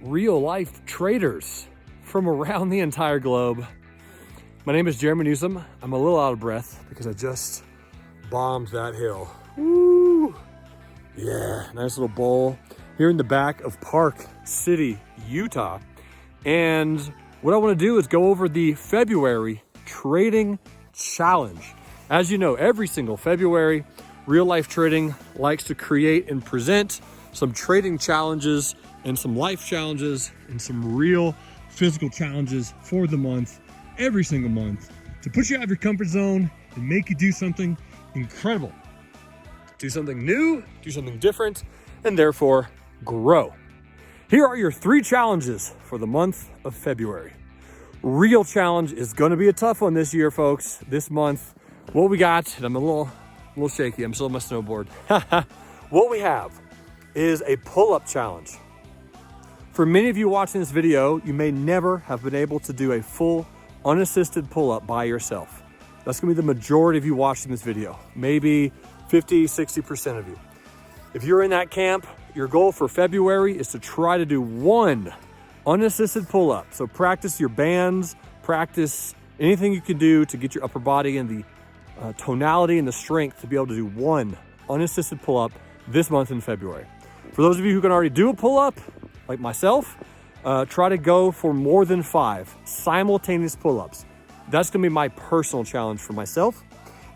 real life traders from around the entire globe. My name is Jerremy Newsom. I'm a little out of breath because I just bombed that hill. Woo! Yeah, nice little bowl here in the back of Park City, Utah. And what I want to do is go over the February trading challenge. As you know, every single February, real life trading likes to create and present some trading challenges and some life challenges and some real physical challenges for the month, every single month, to put you out of your comfort zone and make you do something incredible. Do something new, do something different, and therefore grow. Here are your 3 challenges for the month of February. Real challenge is gonna be a tough one this year, folks. This month, what we got, and I'm a little shaky, I'm still on my snowboard. What we have is a pull-up challenge. For many of you watching this video, you may never have been able to do a full unassisted pull-up by yourself. That's gonna be the majority of you watching this video, maybe 50, 60% of you. If you're in that camp, your goal for February is to try to do 1 unassisted pull-up. So practice your bands, practice anything you can do to get your upper body and the tonality and the strength to be able to do 1 unassisted pull-up this month in February. For those of you who can already do a pull-up, like myself, try to go for more than 5 simultaneous pull-ups. That's gonna be my personal challenge for myself.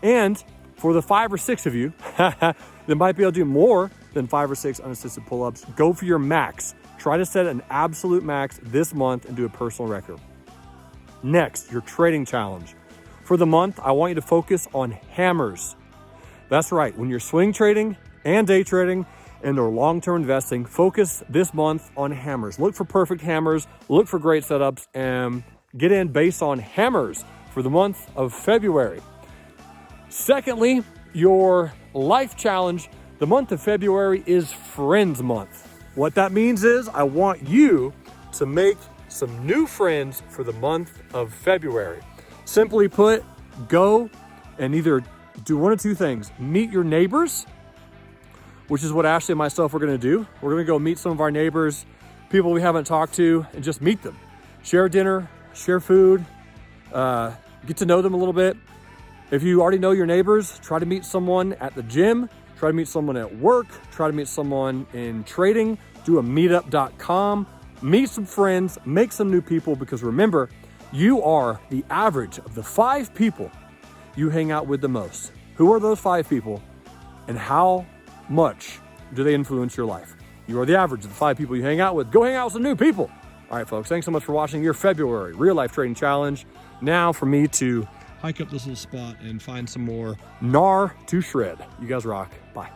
And for the 5 or 6 of you that might be able to do more than 5 or 6 unassisted pull-ups, go for your max. Try to set an absolute max this month and do a personal record. Next, your trading challenge. For the month, I want you to focus on hammers. That's right, when you're swing trading and day trading and or long-term investing, focus this month on hammers. Look for perfect hammers, look for great setups, and get in based on hammers for the month of February. Secondly, your life challenge. The month of February is Friends Month. What that means is I want you to make some new friends for the month of February. Simply put, go and either do 1 of 2 things. Meet your neighbors, which is what Ashley and myself are gonna do. We're gonna go meet some of our neighbors, people we haven't talked to, and just meet them. Share dinner, share food, get to know them a little bit. If you already know your neighbors, try to meet someone at the gym, try to meet someone at work, try to meet someone in trading, do a meetup.com, meet some friends, make some new people, because remember, you are the average of the 5 people you hang out with the most. Who are those 5 people and how much do they influence your life? You are the average of the 5 people you hang out with. Go hang out with some new people. All right, folks, thanks so much for watching your February Real Life Trading Challenge. Now for me to hike up this little spot and find some more gnar to shred. You guys rock. Bye.